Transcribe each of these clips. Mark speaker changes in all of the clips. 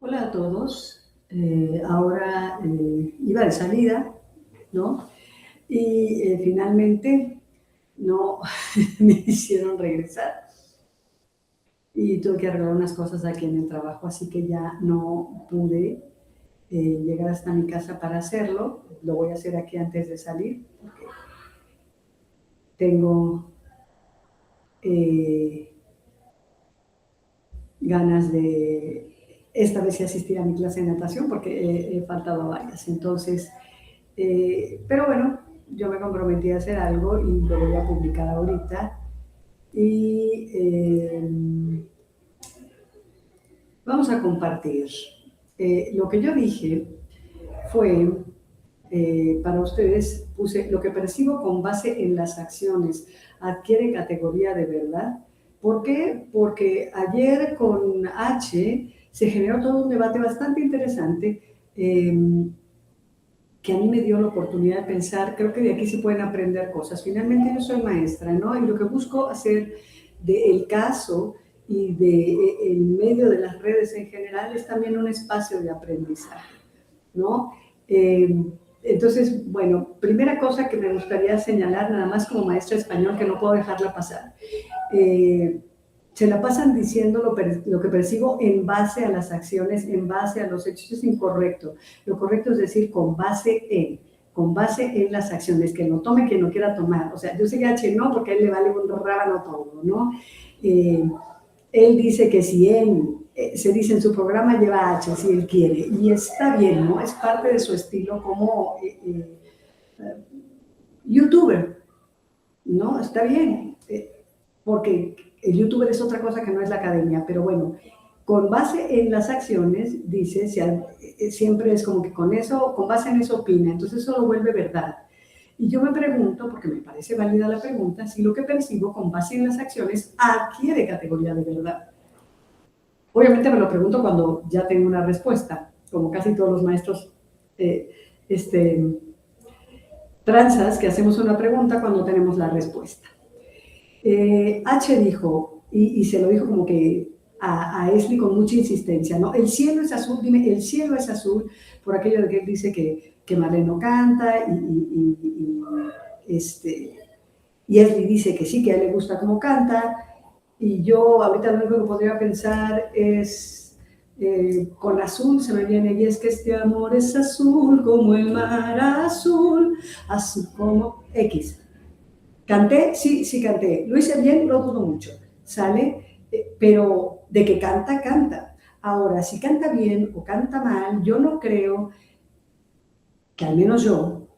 Speaker 1: Hola a todos. Ahora iba de salida, ¿no? Y finalmente no me hicieron regresar y tuve que arreglar unas cosas aquí en el trabajo, así que ya no pude llegar hasta mi casa para hacerlo. Lo voy a hacer aquí antes de salir, porque tengo eh, ganas de esta vez sí asistir a mi clase de natación porque he faltado a varias. Entonces, pero bueno, yo me comprometí a hacer algo y lo voy a publicar ahorita. Y vamos a compartir. Lo que yo dije fue, para ustedes, puse lo que percibo con base en las acciones, adquiere categoría de verdad. ¿Por qué? Porque ayer con H se generó todo un debate bastante interesante. Que a mí me dio la oportunidad de pensar, creo que de aquí se pueden aprender cosas. Finalmente yo soy maestra, ¿no? Y lo que busco hacer del caso y del medio de las redes en general es también un espacio de aprendizaje, ¿no? Entonces, bueno, primera cosa que me gustaría señalar, nada más como maestra de español, que no puedo dejarla pasar. Se la pasan diciendo lo que percibo en base a las acciones, en base a los hechos. Es incorrecto. Lo correcto es decir con base en las acciones, que lo tome quien lo quiera tomar. O sea, yo sé que H no, porque a él le vale un rábano todo, ¿no? Él dice que si él se dice en su programa lleva H, si él quiere, y está bien, ¿no? Es parte de su estilo como youtuber, ¿no? Está bien, porque el youtuber es otra cosa que no es la academia, pero bueno, con base en las acciones, dice, siempre es como que con base en eso opina, entonces eso lo vuelve verdad. Y yo me pregunto, porque me parece válida la pregunta, si lo que percibo con base en las acciones adquiere categoría de verdad. Obviamente me lo pregunto cuando ya tengo una respuesta, como casi todos los maestros tranzas, que hacemos una pregunta cuando tenemos la respuesta. H dijo, y se lo dijo como que a Esli con mucha insistencia, ¿no? El cielo es azul, dime, el cielo es azul, por aquello de que él dice que Marlene no canta, y Esli dice que sí, que a él le gusta cómo canta, y yo ahorita lo único que podría pensar es, con azul se me viene, y es que este amor es azul como el mar azul, azul como X. ¿Canté? Sí, sí canté. ¿Lo hice bien? Lo dudo mucho. ¿Sale? Pero de que canta, canta. Ahora, si canta bien o canta mal, yo no creo que al menos yo,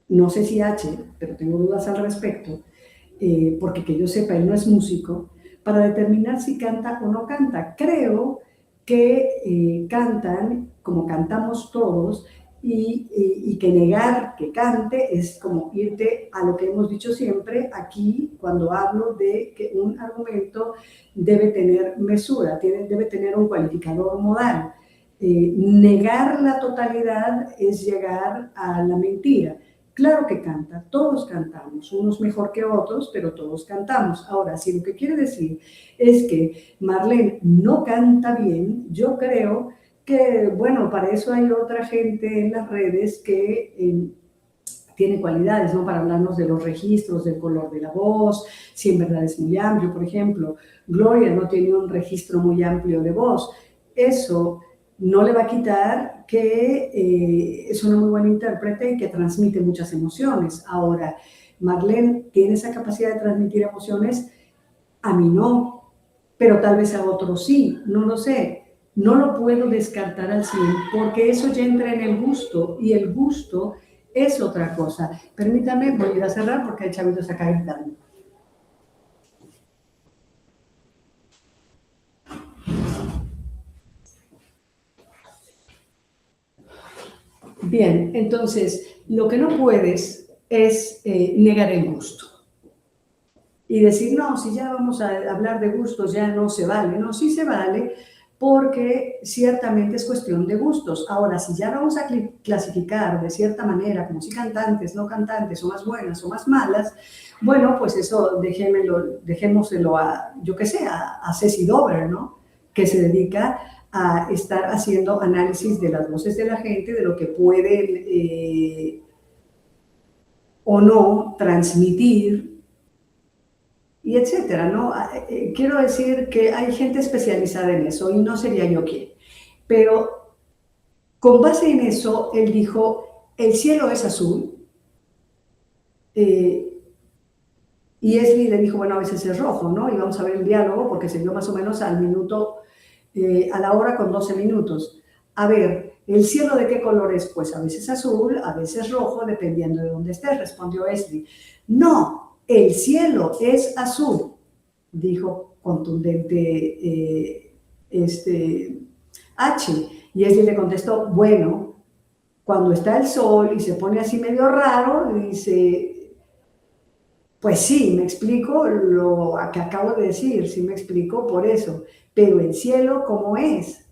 Speaker 1: no sé si H, pero tengo dudas al respecto, porque que yo sepa, él no es músico, para determinar si canta o no canta. Creo que cantan como cantamos todos, y que negar que cante es como irte a lo que hemos dicho siempre aquí cuando hablo de que un argumento debe tener mesura, debe tener un cualificador modal. Negar la totalidad es llegar a la mentira. Claro que canta, todos cantamos, unos mejor que otros, pero todos cantamos. Ahora, si lo que quiere decir es que Marlene no canta bien, yo creo que, bueno, para eso hay otra gente en las redes que tiene cualidades, ¿no? Para hablarnos de los registros, del color de la voz, si en verdad es muy amplio. Por ejemplo, Gloria no tiene un registro muy amplio de voz. Eso no le va a quitar que es una muy buena intérprete y que transmite muchas emociones. Ahora, Marlene tiene esa capacidad de transmitir emociones, a mí no, pero tal vez a otros sí, no lo sé. No lo puedo descartar al 100 porque eso ya entra en el gusto, y el gusto es otra cosa. Permítame, voy a ir a cerrar porque el chavito se acaba gritando. Bien, entonces, lo que no puedes es negar el gusto y decir, no, si ya vamos a hablar de gustos, ya no se vale. No, sí se vale, porque ciertamente es cuestión de gustos. Ahora, si ya vamos a clasificar de cierta manera, como si cantantes, no cantantes, o más buenas o más malas, bueno, pues eso dejémoselo a, yo qué sé, a Ceci Dover, ¿no? que se dedica a estar haciendo análisis de las voces de la gente, de lo que pueden o no transmitir, y etcétera, ¿no? Quiero decir que hay gente especializada en eso y no sería yo quien. Pero con base en eso, él dijo, el cielo es azul. Y Esli le dijo, bueno, a veces es rojo, ¿no? Y vamos a ver el diálogo porque se dio más o menos al minuto, a la hora con 12 minutos. A ver, ¿el cielo de qué color es? Pues a veces azul, a veces rojo, dependiendo de dónde estés, respondió Esli. No, el cielo es azul, dijo contundente H. Y Esli le contestó, bueno, cuando está el sol y se pone así medio raro, dice... Pues sí, me explico lo que acabo de decir, sí me explico por eso, pero el cielo, ¿cómo es?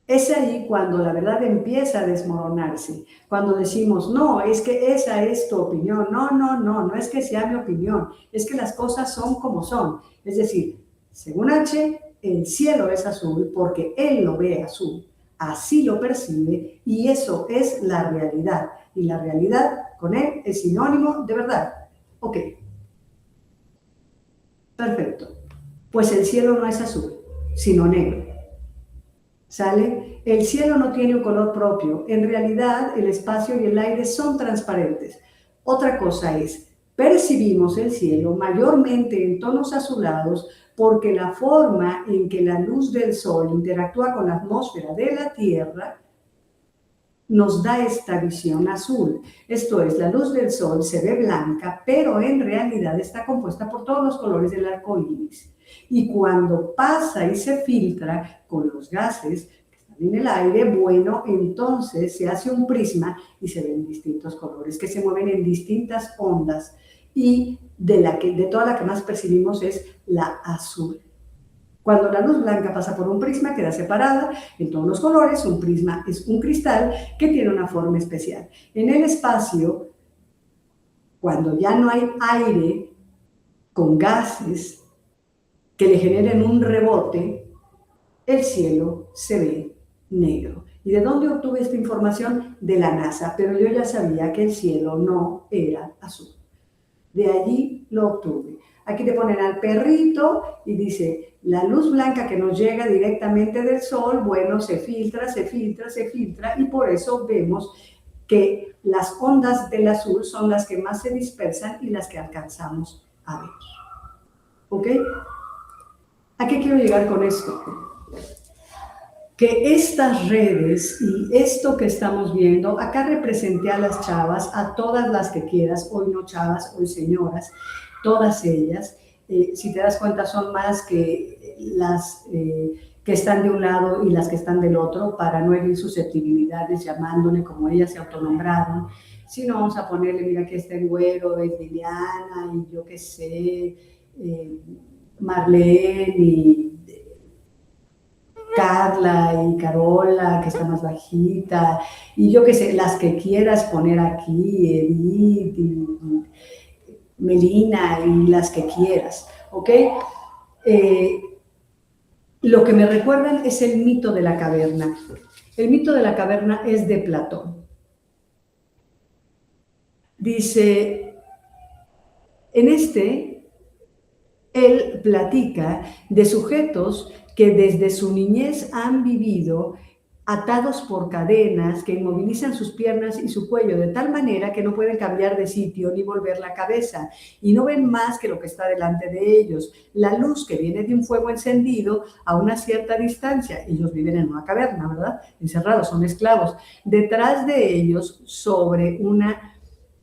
Speaker 1: Es ahí cuando la verdad empieza a desmoronarse, cuando decimos, no, es que esa es tu opinión, no es que sea mi opinión, es que las cosas son como son. Es decir, según H, el cielo es azul porque él lo ve azul, así lo percibe y eso es la realidad. Y la realidad con él es sinónimo de verdad. Ok, perfecto. Pues el cielo no es azul, sino negro. ¿Sale? El cielo no tiene un color propio. En realidad, el espacio y el aire son transparentes. Otra cosa es, percibimos el cielo mayormente en tonos azulados porque la forma en que la luz del sol interactúa con la atmósfera de la Tierra nos da esta visión azul. Esto es, la luz del sol se ve blanca, pero en realidad está compuesta por todos los colores del arco iris. Y cuando pasa y se filtra con los gases que están en el aire, bueno, entonces se hace un prisma y se ven distintos colores que se mueven en distintas ondas. Y de toda la que más percibimos es la azul. Cuando la luz blanca pasa por un prisma, queda separada en todos los colores. Un prisma es un cristal que tiene una forma especial. En el espacio, cuando ya no hay aire con gases que le generen un rebote, el cielo se ve negro. ¿Y de dónde obtuve esta información? De la NASA, pero yo ya sabía que el cielo no era azul. De allí lo obtuve. Aquí te ponen al perrito y dice, la luz blanca que nos llega directamente del sol, bueno, se filtra y por eso vemos que las ondas del azul son las que más se dispersan y las que alcanzamos a ver. ¿Ok? ¿A qué quiero llegar con esto? Que estas redes y esto que estamos viendo, acá representé a las chavas, a todas las que quieras, hoy no chavas, hoy señoras, todas ellas, si te das cuenta son más que las que están de un lado y las que están del otro, para no herir susceptibilidades llamándole como ellas se autonombraron, sino vamos a ponerle, mira que está el güero, es Liliana y yo qué sé, Marlene y Carla y Carola, que está más bajita, y yo qué sé, las que quieras poner aquí, Edith y Melina y las que quieras, ¿ok? Lo que me recuerdan es el mito de la caverna. El mito de la caverna es de Platón. Dice, él platica de sujetos que desde su niñez han vivido atados por cadenas que inmovilizan sus piernas y su cuello de tal manera que no pueden cambiar de sitio ni volver la cabeza y no ven más que lo que está delante de ellos, la luz que viene de un fuego encendido a una cierta distancia. Ellos viven en una caverna, ¿verdad? Encerrados, son esclavos. Detrás de ellos, sobre una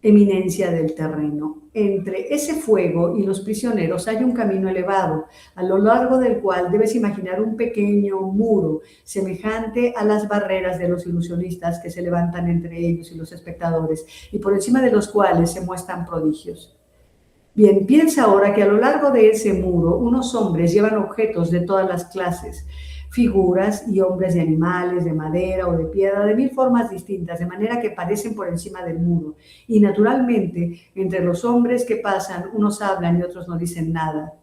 Speaker 1: eminencia del terreno. Entre ese fuego y los prisioneros hay un camino elevado, a lo largo del cual debes imaginar un pequeño muro, semejante a las barreras de los ilusionistas que se levantan entre ellos y los espectadores, y por encima de los cuales se muestran prodigios. Bien, piensa ahora que a lo largo de ese muro unos hombres llevan objetos de todas las clases, figuras y hombres de animales, de madera o de piedra, de mil formas distintas, de manera que parecen por encima del muro. Y naturalmente, entre los hombres que pasan, unos hablan y otros no dicen nada.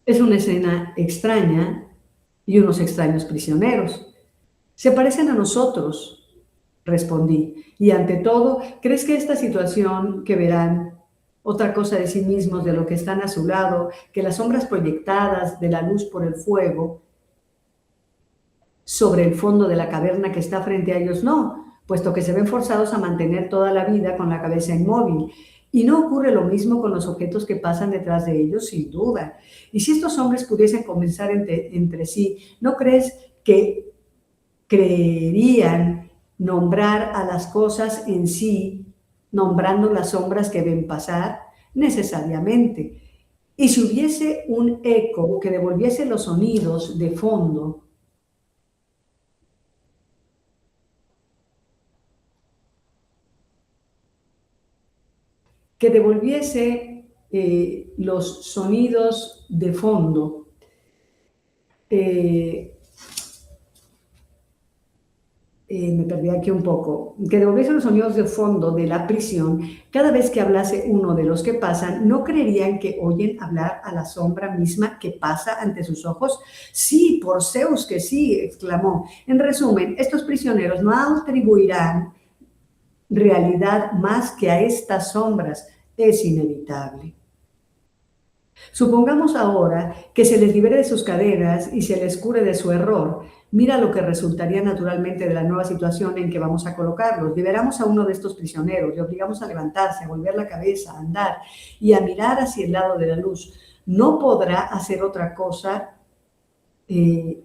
Speaker 1: Es una escena extraña y unos extraños prisioneros. Se parecen a nosotros, respondí. Y ante todo, ¿crees que esta situación que verán otra cosa de sí mismos, de lo que están a su lado, que las sombras proyectadas de la luz por el fuego sobre el fondo de la caverna que está frente a ellos? No, puesto que se ven forzados a mantener toda la vida con la cabeza inmóvil. Y no ocurre lo mismo con los objetos que pasan detrás de ellos, sin duda. Y si estos hombres pudiesen conversar entre sí, ¿no crees que creerían nombrar a las cosas en sí, nombrando las sombras que ven pasar? Necesariamente. Y si hubiese un eco que devolviese los sonidos de fondo, que devolviese los sonidos de fondo, eh, me perdí aquí un poco, que devolviese los sonidos de fondo de la prisión, cada vez que hablase uno de los que pasan, ¿no creerían que oyen hablar a la sombra misma que pasa ante sus ojos? Sí, por Zeus que sí, exclamó. En resumen, estos prisioneros no atribuirán realidad más que a estas sombras. Es inevitable. Supongamos ahora que se les libere de sus cadenas y se les cure de su error. Mira lo que resultaría naturalmente de la nueva situación en que vamos a colocarlos. Liberamos a uno de estos prisioneros, le obligamos a levantarse, a volver la cabeza, a andar y a mirar hacia el lado de la luz. No podrá hacer otra cosa que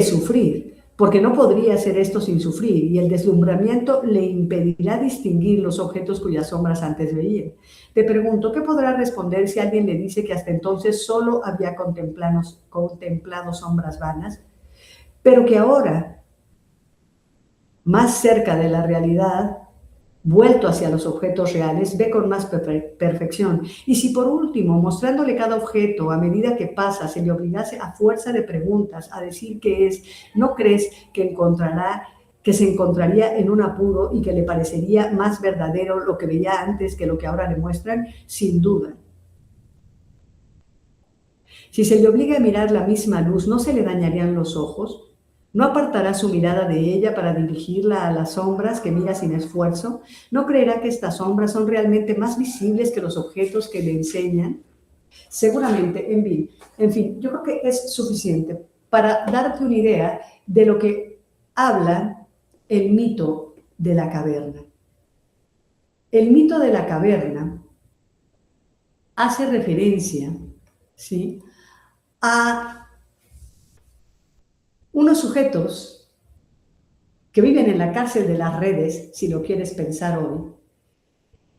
Speaker 1: sufrir, porque no podría hacer esto sin sufrir, y el deslumbramiento le impedirá distinguir los objetos cuyas sombras antes veía. Te pregunto, ¿qué podrá responder si alguien le dice que hasta entonces solo había contemplado sombras vanas, pero que ahora, más cerca de la realidad, vuelto hacia los objetos reales, ve con más perfección? Y si por último, mostrándole cada objeto a medida que pasa, se le obligase a fuerza de preguntas a decir qué es, ¿no crees que se encontraría en un apuro y que le parecería más verdadero lo que veía antes que lo que ahora le muestran? Sin duda. Si se le obliga a mirar la misma luz, ¿no se le dañarían los ojos? ¿No apartará su mirada de ella para dirigirla a las sombras que mira sin esfuerzo? ¿No creerá que estas sombras son realmente más visibles que los objetos que le enseñan? Seguramente, en fin, yo creo que es suficiente para darte una idea de lo que habla el mito de la caverna. El mito de la caverna hace referencia, ¿sí?, a unos sujetos que viven en la cárcel de las redes, si lo quieres pensar hoy,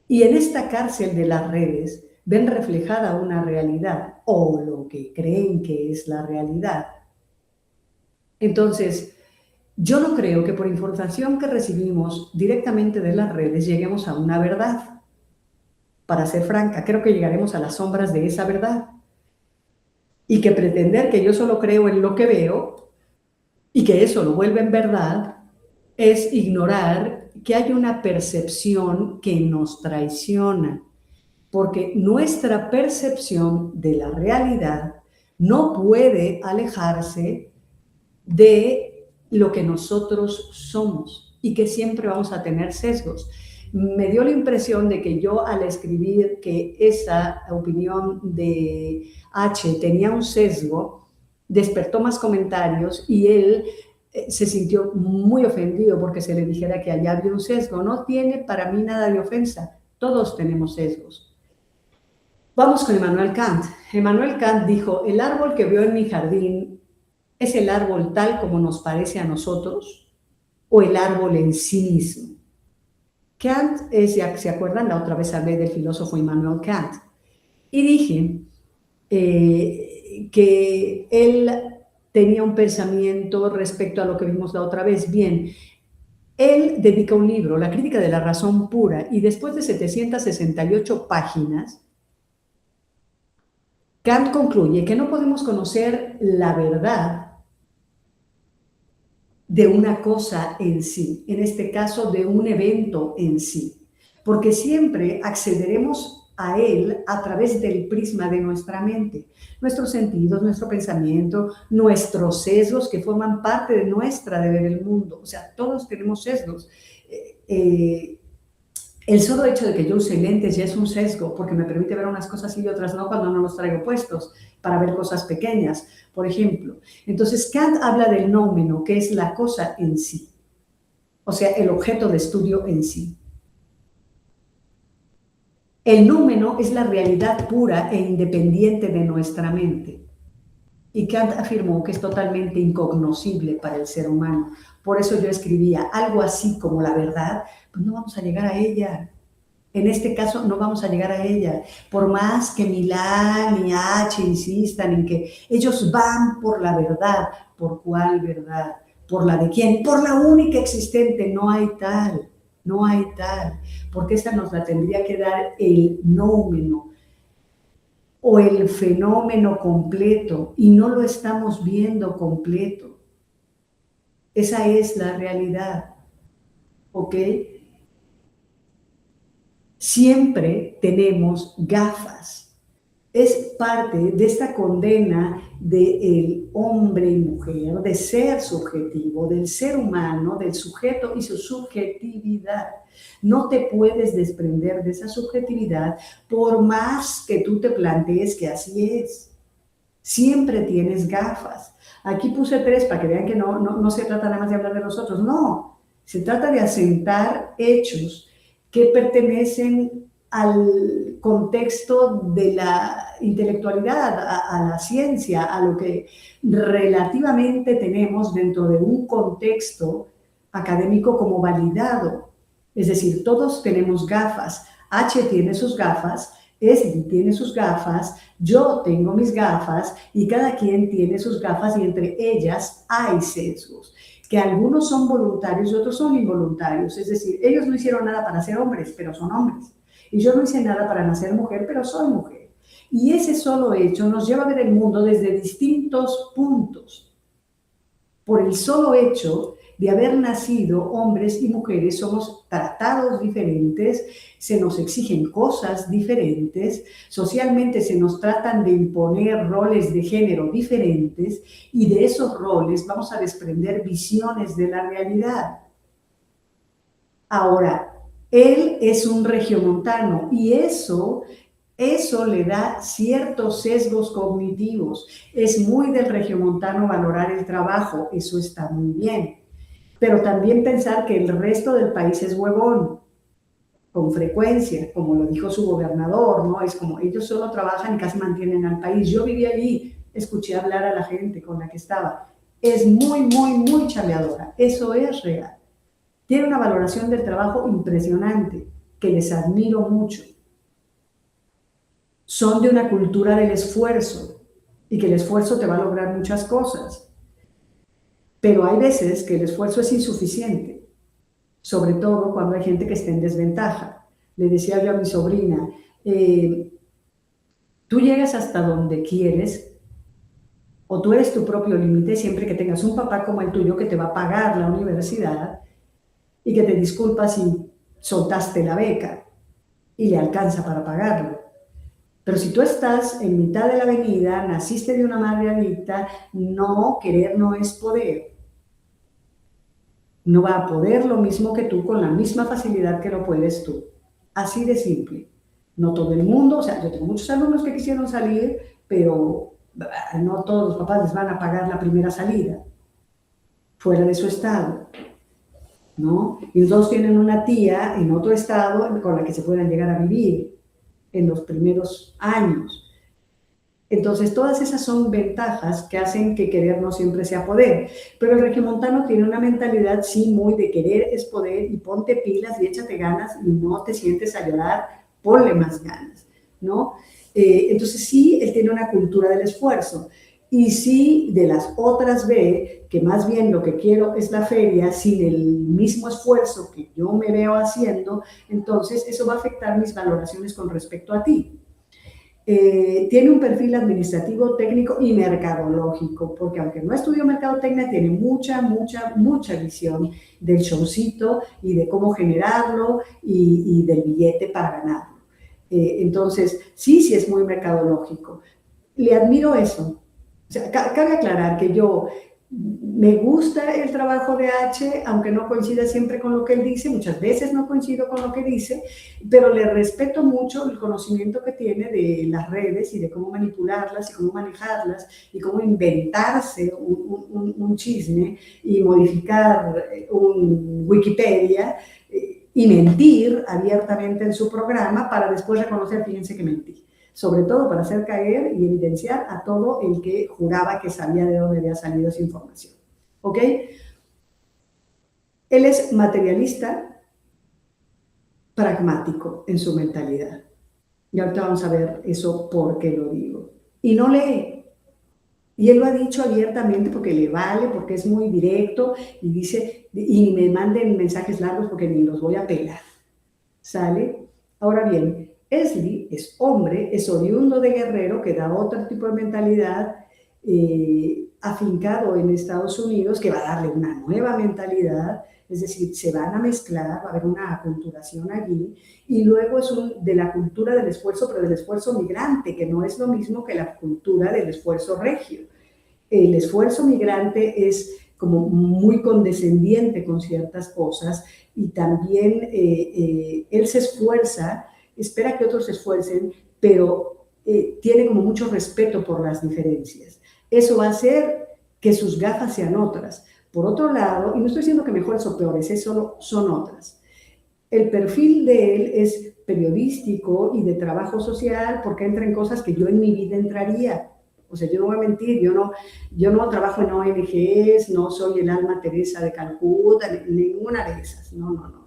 Speaker 1: y en esta cárcel de las redes ven reflejada una realidad, o lo que creen que es la realidad. Entonces, yo no creo que por información que recibimos directamente de las redes lleguemos a una verdad. Para ser franca, creo que llegaremos a las sombras de esa verdad. Y que pretender que yo solo creo en lo que veo y que eso lo vuelve en verdad es ignorar que hay una percepción que nos traiciona, porque nuestra percepción de la realidad no puede alejarse de lo que nosotros somos y que siempre vamos a tener sesgos. Me dio la impresión de que yo, al escribir que esa opinión de H tenía un sesgo, despertó más comentarios y él se sintió muy ofendido porque se le dijera que allá había un sesgo. No tiene para mí nada de ofensa, todos tenemos sesgos. Vamos con Immanuel Kant. Immanuel Kant dijo: el árbol que veo en mi jardín ¿es el árbol tal como nos parece a nosotros o el árbol en sí mismo? Kant ya se acuerdan, la otra vez hablé del filósofo Immanuel Kant y dije que él tenía un pensamiento respecto a lo que vimos la otra vez. Bien, él dedica un libro, La crítica de la razón pura, y después de 768 páginas, Kant concluye que no podemos conocer la verdad de una cosa en sí, en este caso de un evento en sí, porque siempre accederemos a él a través del prisma de nuestra mente. Nuestros sentidos, nuestro pensamiento, nuestros sesgos que forman parte de nuestra de ver el mundo. O sea, todos tenemos sesgos. El solo hecho de que yo use lentes ya es un sesgo, porque me permite ver unas cosas y otras no cuando no los traigo puestos, para ver cosas pequeñas, por ejemplo. Entonces, Kant habla del nómeno, que es la cosa en sí, o sea, el objeto de estudio en sí. El nómeno es la realidad pura e independiente de nuestra mente. Y Kant afirmó que es totalmente incognoscible para el ser humano. Por eso yo escribía algo así como la verdad, pues no vamos a llegar a ella. En este caso no vamos a llegar a ella. Por más que Milán y H insistan en que ellos van por la verdad. ¿Por cuál verdad? ¿Por la de quién? Por la única existente. No hay tal. No hay tal. Porque esta nos la tendría que dar el nómeno o el fenómeno completo, y no lo estamos viendo completo. Esa es la realidad, ¿ok? Siempre tenemos gafas. Es parte de esta condena del hombre y mujer, de ser subjetivo, del ser humano, del sujeto y su subjetividad. No te puedes desprender de esa subjetividad por más que tú te plantees que así es. Siempre tienes gafas. Aquí puse 3 para que vean que no se trata nada más de hablar de nosotros. No, se trata de asentar hechos que pertenecen al contexto de la intelectualidad, a la ciencia, a lo que relativamente tenemos dentro de un contexto académico como validado. Es decir, todos tenemos gafas. H tiene sus gafas, S tiene sus gafas, yo tengo mis gafas y cada quien tiene sus gafas y entre ellas hay sesgos, que algunos son voluntarios y otros son involuntarios. Es decir, ellos no hicieron nada para ser hombres, pero son hombres. Y yo no hice nada para nacer mujer, pero soy mujer. Y ese solo hecho nos lleva a ver el mundo desde distintos puntos. Por el solo hecho de haber nacido hombres y mujeres, somos tratados diferentes, se nos exigen cosas diferentes, socialmente se nos tratan de imponer roles de género diferentes y de esos roles vamos a desprender visiones de la realidad. Ahora, él es un regiomontano y eso le da ciertos sesgos cognitivos. Es muy del regiomontano valorar el trabajo, eso está muy bien. Pero también pensar que el resto del país es huevón, con frecuencia, como lo dijo su gobernador, ¿no? Es como ellos solo trabajan y casi mantienen al país. Yo viví allí, escuché hablar a la gente con la que estaba. Es muy, muy, muy chambeadora, eso es real. Tiene una valoración del trabajo impresionante, que les admiro mucho. Son de una cultura del esfuerzo y que el esfuerzo te va a lograr muchas cosas. Pero hay veces que el esfuerzo es insuficiente, sobre todo cuando hay gente que está en desventaja. Le decía yo a mi sobrina, tú llegas hasta donde quieres o tú eres tu propio límite siempre que tengas un papá como el tuyo que te va a pagar la universidad y que te disculpa si soltaste la beca y le alcanza para pagarlo. Pero si tú estás en mitad de la avenida, naciste de una madre adicta, no, querer no es poder. No va a poder lo mismo que tú con la misma facilidad que lo puedes tú. Así de simple. No todo el mundo, o sea, yo tengo muchos alumnos que quisieron salir, pero no todos los papás les van a pagar la primera salida fuera de su estado, ¿no? Y todos tienen una tía en otro estado con la que se puedan llegar a vivir en los primeros años. Entonces, todas esas son ventajas que hacen que querer no siempre sea poder. Pero el regiomontano tiene una mentalidad, sí, muy de querer es poder y ponte pilas y échate ganas y no te sientes a llorar, ponle más ganas, ¿no? Entonces, sí, él tiene una cultura del esfuerzo. Y sí, de las otras ve que más bien lo que quiero es la feria sin el mismo esfuerzo que yo me veo haciendo, entonces eso va a afectar mis valoraciones con respecto a ti. Tiene un perfil administrativo, técnico y mercadológico, porque aunque no estudió mercadotecnia, tiene mucha visión del showcito y de cómo generarlo y del billete para ganarlo. Entonces, sí es muy mercadológico. Le admiro eso. O sea, cabe aclarar que yo me gusta el trabajo de H, aunque no coincida siempre con lo que él dice, muchas veces no coincido con lo que dice, pero le respeto mucho el conocimiento que tiene de las redes y de cómo manipularlas y cómo manejarlas y cómo inventarse un chisme y modificar un Wikipedia y mentir abiertamente en su programa para después reconocer, fíjense que mentí. Sobre todo para hacer caer y evidenciar a todo el que juraba que sabía de dónde había salido esa información. ¿Ok? Él es materialista, pragmático en su mentalidad. Y ahorita vamos a ver eso por qué lo digo. Y no lee. Y él lo ha dicho abiertamente porque le vale, porque es muy directo y dice, y me manden mensajes largos porque ni los voy a pelar. ¿Sale? Ahora bien, Esli es hombre, es oriundo de Guerrero, que da otro tipo de mentalidad, afincado en Estados Unidos, que va a darle una nueva mentalidad, es decir, se van a mezclar, va a haber una aculturación allí, y luego es de la cultura del esfuerzo, pero del esfuerzo migrante, que no es lo mismo que la cultura del esfuerzo regio. El esfuerzo migrante es como muy condescendiente con ciertas cosas y también él se esfuerza, espera que otros se esfuercen, pero tiene como mucho respeto por las diferencias. Eso va a hacer que sus gafas sean otras. Por otro lado, y no estoy diciendo que mejores o peores, solo son otras. El perfil de él es periodístico y de trabajo social porque entra en cosas que yo en mi vida entraría. O sea, yo no voy a mentir, yo no trabajo en ONGs, no soy el alma Teresa de Calcuta, ninguna de esas, no.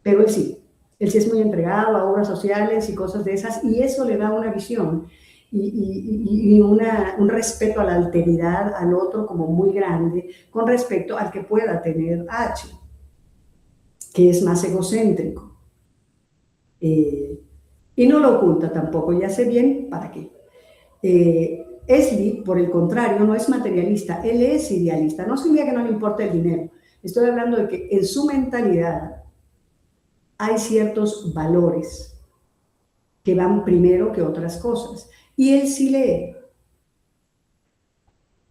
Speaker 1: Pero él sí es muy entregado a obras sociales y cosas de esas, y eso le da una visión y un respeto a la alteridad, al otro como muy grande, con respecto al que pueda tener H, que es más egocéntrico. Y no lo oculta tampoco, y hace bien, ¿para qué? Esli, por el contrario, no es materialista, él es idealista. No significa que no le importe el dinero. Estoy hablando de que en su mentalidad hay ciertos valores que van primero que otras cosas. Y él sí lee.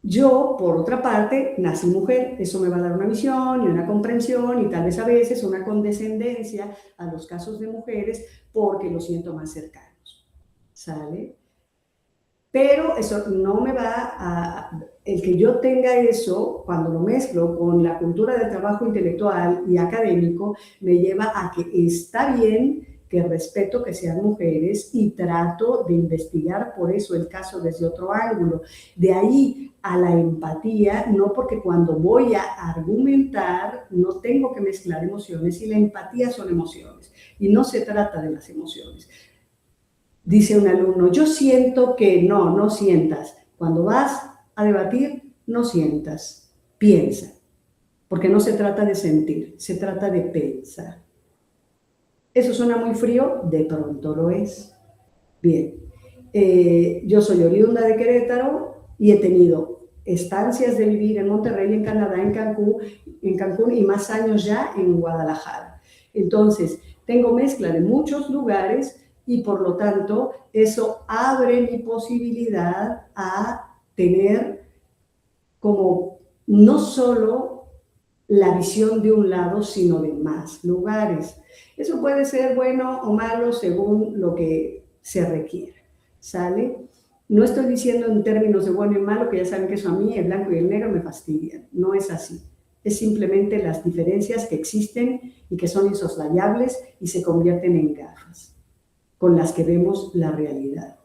Speaker 1: Yo, por otra parte, nací mujer, eso me va a dar una visión y una comprensión y tal vez a veces una condescendencia a los casos de mujeres porque los siento más cercanos. ¿Sale? Pero eso no me va a... El que yo tenga eso, cuando lo mezclo con la cultura del trabajo intelectual y académico, me lleva a que está bien que respeto que sean mujeres y trato de investigar por eso el caso desde otro ángulo. De ahí a la empatía, no porque cuando voy a argumentar no tengo que mezclar emociones y la empatía son emociones y no se trata de las emociones. Dice un alumno, yo siento que no sientas. Cuando vas a debatir, no sientas, piensa, porque no se trata de sentir, se trata de pensar. ¿Eso suena muy frío? De pronto lo es. Bien, yo soy oriunda de Querétaro y he tenido estancias de vivir en Monterrey, en Canadá, en Cancún y más años ya en Guadalajara. Entonces, tengo mezcla de muchos lugares y por lo tanto eso abre mi posibilidad a tener como no solo la visión de un lado, sino de más lugares. Eso puede ser bueno o malo según lo que se requiera, ¿sale? No estoy diciendo en términos de bueno y malo, que ya saben que eso a mí, el blanco y el negro, me fastidian. No es así. Es simplemente las diferencias que existen y que son insoslayables y se convierten en gafas con las que vemos la realidad.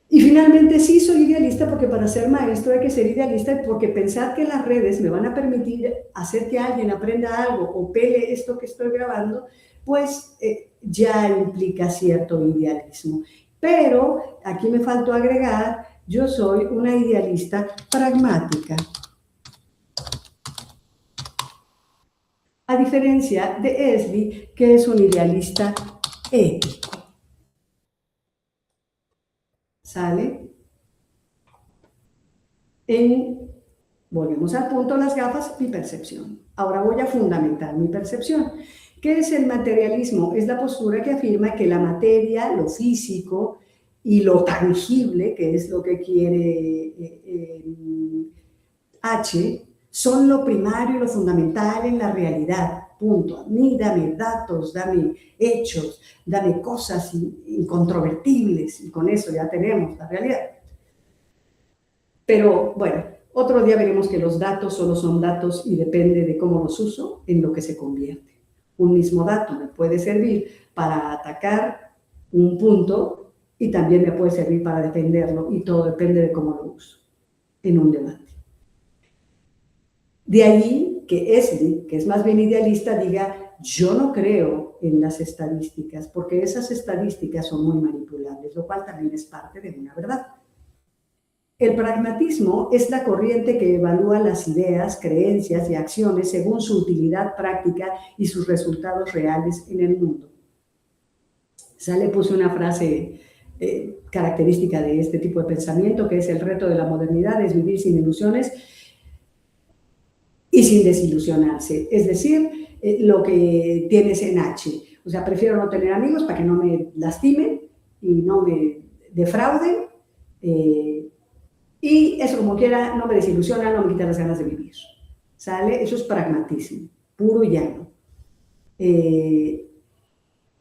Speaker 1: Y finalmente sí soy idealista porque para ser maestro hay que ser idealista porque pensar que las redes me van a permitir hacer que alguien aprenda algo o pele esto que estoy grabando, pues ya implica cierto idealismo. Pero aquí me faltó agregar, yo soy una idealista pragmática. A diferencia de Esli, que es un idealista ético. ¿Sale? Volvemos al punto, las gafas, mi percepción. Ahora voy a fundamentar mi percepción. ¿Qué es el materialismo? Es la postura que afirma que la materia, lo físico y lo tangible, que es lo que quiere H, son lo primario y lo fundamental en la realidad. Punto. A mí dame datos, dame hechos, dame cosas incontrovertibles y con eso ya tenemos la realidad. Pero bueno, otro día veremos que los datos solo son datos y depende de cómo los uso en lo que se convierte. Un mismo dato me puede servir para atacar un punto y también me puede servir para defenderlo y todo depende de cómo lo uso en un debate. De ahí que Esli, que es más bien idealista, diga, yo no creo en las estadísticas porque esas estadísticas son muy manipulables, lo cual también es parte de una verdad. El pragmatismo es la corriente que evalúa las ideas, creencias y acciones según su utilidad práctica y sus resultados reales en el mundo. Le puse una frase característica de este tipo de pensamiento, que es el reto de la modernidad, es vivir sin ilusiones y sin desilusionarse. Es decir, lo que tienes en H. O sea, prefiero no tener amigos para que no me lastimen y no me defrauden. Y eso como quiera no me desilusiona, no me quita las ganas de vivir. ¿Sale? Eso es pragmatismo, puro y llano.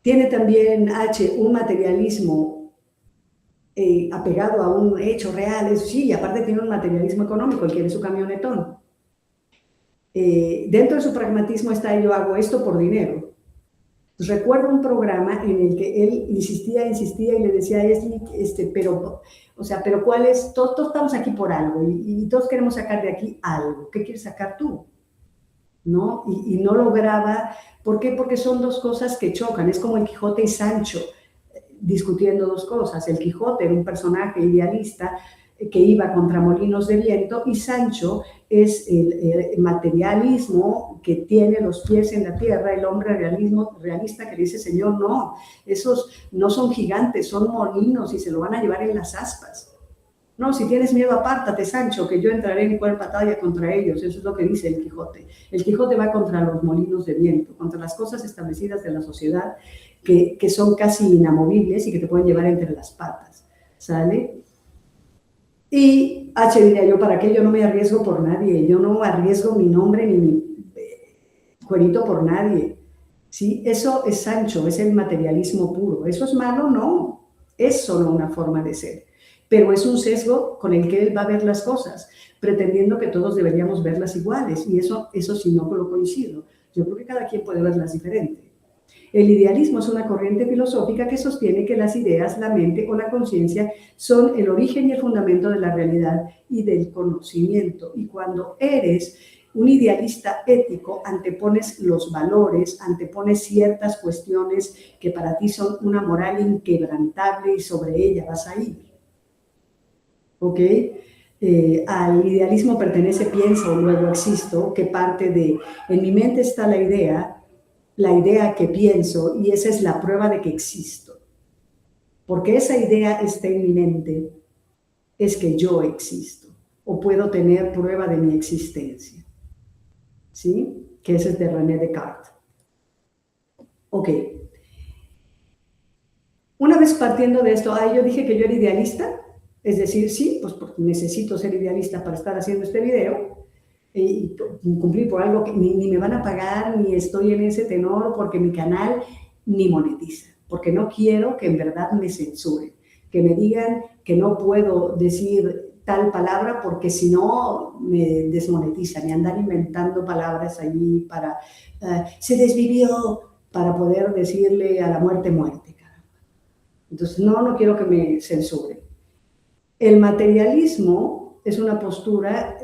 Speaker 1: Tiene también H un materialismo apegado a un hecho real, eso sí, y aparte tiene un materialismo económico, él quiere su camionetón. Dentro de su pragmatismo está yo hago esto por dinero. Pues recuerdo un programa en el que él insistía y le decía, pero ¿cuál es? Todos estamos aquí por algo y todos queremos sacar de aquí algo. ¿Qué quieres sacar tú? ¿No? Y no lograba. ¿Por qué? Porque son dos cosas que chocan. Es como el Quijote y Sancho discutiendo dos cosas. El Quijote era un personaje idealista que iba contra molinos de viento y Sancho es el materialismo que tiene los pies en la tierra, el hombre realista que dice, señor, no, esos no son gigantes, son molinos y se lo van a llevar en las aspas. No, si tienes miedo, apártate, Sancho, que yo entraré en cuerpo batalla contra ellos. Eso es lo que dice el Quijote. El Quijote va contra los molinos de viento, contra las cosas establecidas de la sociedad que son casi inamovibles y que te pueden llevar entre las patas, ¿sale? Y H diría yo, ¿para qué? Yo no me arriesgo por nadie, yo no arriesgo mi nombre ni mi cuerito por nadie, ¿sí? Eso es Sancho, es el materialismo puro. ¿Eso es malo? No, es solo una forma de ser, pero es un sesgo con el que él va a ver las cosas, pretendiendo que todos deberíamos verlas iguales, y eso sí no lo coincido. Yo creo que cada quien puede verlas diferente. El idealismo es una corriente filosófica que sostiene que las ideas, la mente o la conciencia son el origen y el fundamento de la realidad y del conocimiento. Y cuando eres un idealista ético, antepones los valores, antepones ciertas cuestiones que para ti son una moral inquebrantable y sobre ella vas a ir. ¿Ok? Al idealismo pertenece pienso, luego existo, que parte de, en mi mente está la idea que pienso y esa es la prueba de que existo. Porque esa idea está en mi mente, es que yo existo o puedo tener prueba de mi existencia. ¿Sí? Que ese es de René Descartes. Ok. Una vez partiendo de esto, yo dije que yo era idealista, es decir, sí, pues necesito ser idealista para estar haciendo este video y cumplir por algo que ni me van a pagar, ni estoy en ese tenor porque mi canal ni monetiza, porque no quiero que en verdad me censuren, que me digan que no puedo decir tal palabra porque si no me desmonetizan y andan inventando palabras allí para, se desvivió para poder decirle a la muerte, muerte. Entonces, no quiero que me censuren. El materialismo es una postura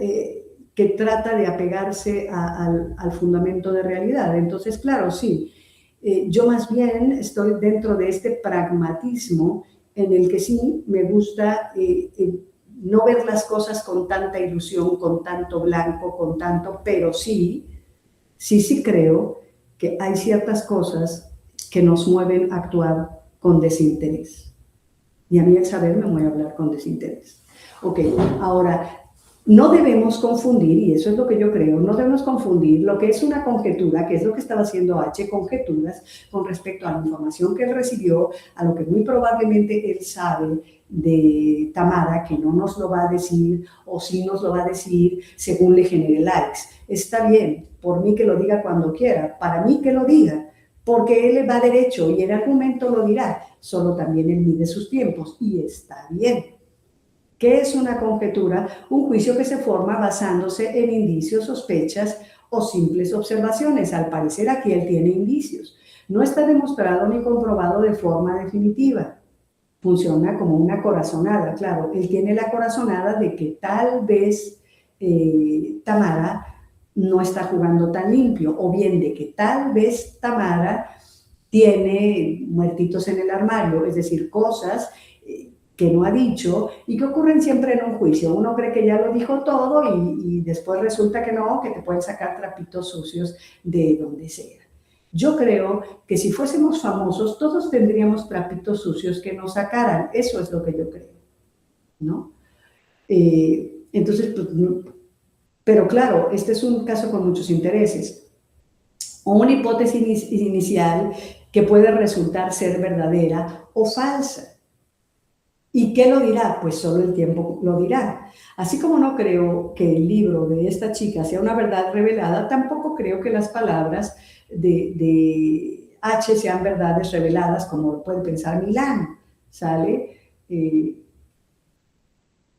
Speaker 1: que trata de apegarse al fundamento de realidad. Entonces, claro, sí, yo más bien estoy dentro de este pragmatismo en el que sí me gusta no ver las cosas con tanta ilusión, con tanto blanco, con tanto, pero sí creo que hay ciertas cosas que nos mueven a actuar con desinterés. Y a mí el saber me mueve a hablar con desinterés. Ok, ahora, No debemos confundir, y eso es lo que yo creo, no debemos confundir lo que es una conjetura, que es lo que estaba haciendo H, conjeturas, con respecto a la información que él recibió, a lo que muy probablemente él sabe de Tamara, que no nos lo va a decir, o sí nos lo va a decir según le genere likes. Está bien, por mí que lo diga cuando quiera, para mí que lo diga, porque él va derecho y en algún momento lo dirá, solo también él mide sus tiempos, y está bien. ¿Qué es una conjetura? Un juicio que se forma basándose en indicios, sospechas o simples observaciones. Al parecer aquí él tiene indicios. No está demostrado ni comprobado de forma definitiva. Funciona como una corazonada. Claro, él tiene la corazonada de que tal vez Tamara no está jugando tan limpio, o bien de que tal vez Tamara tiene muertitos en el armario, es decir, cosas que no ha dicho y que ocurren siempre en un juicio. Uno cree que ya lo dijo todo y después resulta que no, que te pueden sacar trapitos sucios de donde sea. Yo creo que si fuésemos famosos, todos tendríamos trapitos sucios que nos sacaran. Eso es lo que yo creo, ¿no? Entonces, pues, no, pero claro, este es un caso con muchos intereses. O una hipótesis inicial que puede resultar ser verdadera o falsa. ¿Y qué lo dirá? Pues solo el tiempo lo dirá. Así como no creo que el libro de esta chica sea una verdad revelada, tampoco creo que las palabras de H sean verdades reveladas, como puede pensar Milán, ¿sale? ¿Qué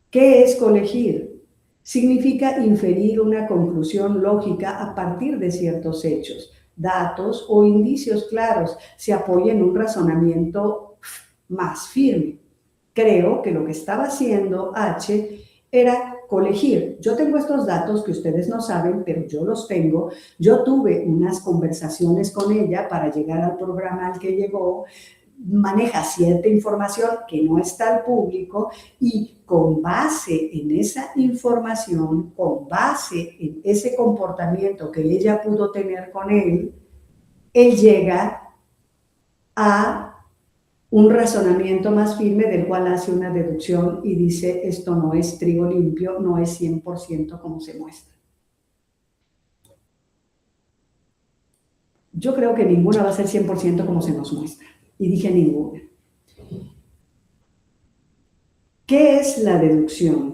Speaker 1: es colegir? Significa inferir una conclusión lógica a partir de ciertos hechos, datos o indicios claros. Se apoya en un razonamiento más firme. Creo que lo que estaba haciendo H era colegir. Yo tengo estos datos que ustedes no saben, pero yo los tengo. Yo tuve unas conversaciones con ella para llegar al programa al que llegó. Maneja cierta información que no está al público y con base en esa información, con base en ese comportamiento que ella pudo tener con él llega a un razonamiento más firme del cual hace una deducción y dice, esto no es trigo limpio, no es 100% como se muestra. Yo creo que ninguna va a ser 100% como se nos muestra. Y dije ninguna. ¿Qué es la deducción?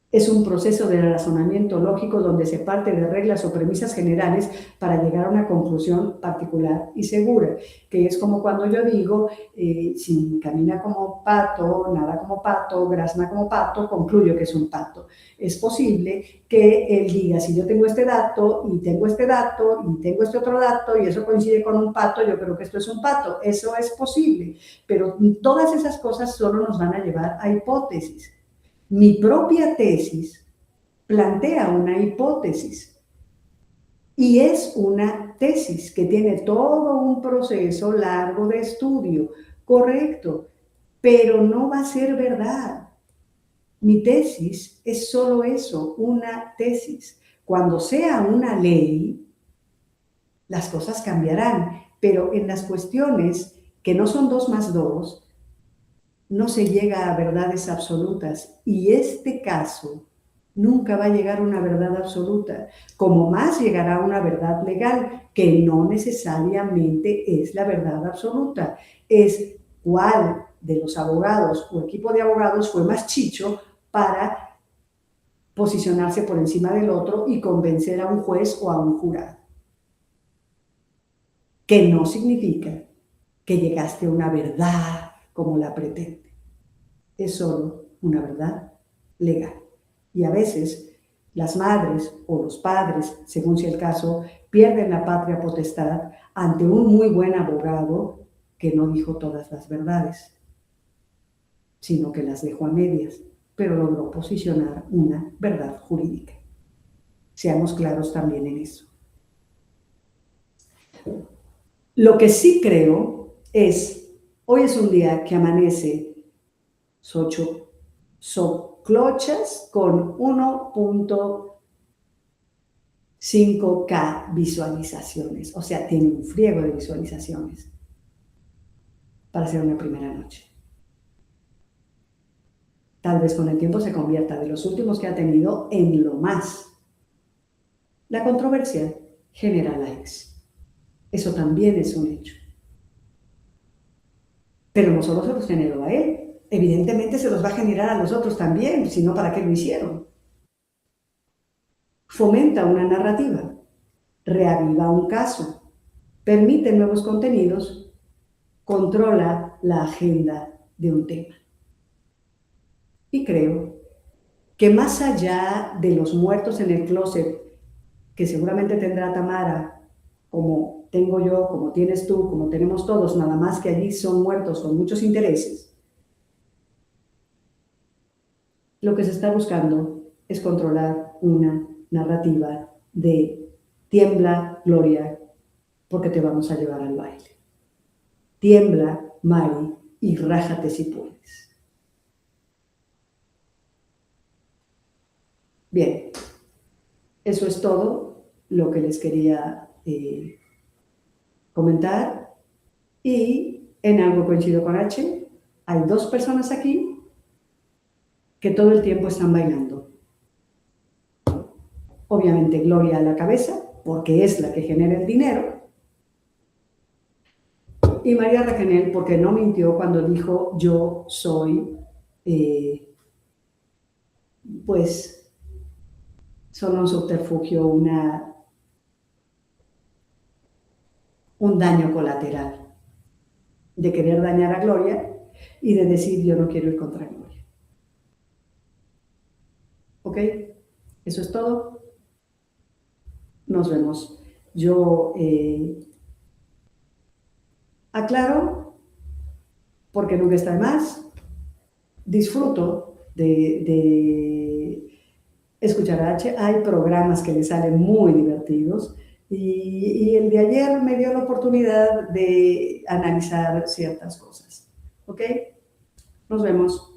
Speaker 1: Es un proceso de razonamiento lógico donde se parte de reglas o premisas generales para llegar a una conclusión particular y segura, que es como cuando yo digo, si camina como pato, nada como pato, grazna como pato, concluyo que es un pato. Es posible que él diga, si yo tengo este dato y tengo este dato y tengo este otro dato y eso coincide con un pato, yo creo que esto es un pato. Eso es posible, pero todas esas cosas solo nos van a llevar a hipótesis. Mi propia tesis plantea una hipótesis y es una tesis que tiene todo un proceso largo de estudio, correcto, pero no va a ser verdad. Mi tesis es solo eso, una tesis. Cuando sea una ley, las cosas cambiarán, pero en las cuestiones que no son 2 más 2, no se llega a verdades absolutas y este caso nunca va a llegar a una verdad absoluta, como más llegará a una verdad legal, que no necesariamente es la verdad absoluta, es cuál de los abogados o equipo de abogados fue más chicho para posicionarse por encima del otro y convencer a un juez o a un jurado. Que no significa que llegaste a una verdad como la pretende. Es solo una verdad legal. Y a veces las madres o los padres, según sea el caso, pierden la patria potestad ante un muy buen abogado que no dijo todas las verdades, sino que las dejó a medias, pero logró posicionar una verdad jurídica. Seamos claros también en eso. Lo que sí creo es, hoy es un día que amanece Soclochas con 1.5K visualizaciones. O sea, tiene un friego de visualizaciones para hacer una primera noche. tal vez con el tiempo se convierta de los últimos que ha tenido en lo más. La controversia genera likes. Eso también es un hecho. Pero no solo se los generó a él, evidentemente se los va a generar a los otros también, si no, ¿para qué lo hicieron? Fomenta una narrativa, reaviva un caso, permite nuevos contenidos, controla la agenda de un tema. Y creo que más allá de los muertos en el closet, que seguramente tendrá Tamara, como tengo yo, como tienes tú, como tenemos todos, nada más que allí son muertos con muchos intereses, lo que se está buscando es controlar una narrativa de tiembla, Gloria, porque te vamos a llevar al baile. Tiembla, Mari, y rájate si puedes. Bien, eso es todo lo que les quería comentar. Y en algo coincido con H, hay dos personas aquí que todo el tiempo están bailando. Obviamente Gloria a la cabeza, porque es la que genera el dinero, y María Raquel, porque no mintió cuando dijo yo soy, pues, solo un subterfugio, un daño colateral de querer dañar a Gloria y de decir yo no quiero ir contra Gloria. ¿Ok? Eso es todo. Nos vemos. Yo aclaro, porque nunca está de más, disfruto de escuchar a H. Hay programas que le salen muy divertidos y el de ayer me dio la oportunidad de analizar ciertas cosas. ¿Ok? Nos vemos.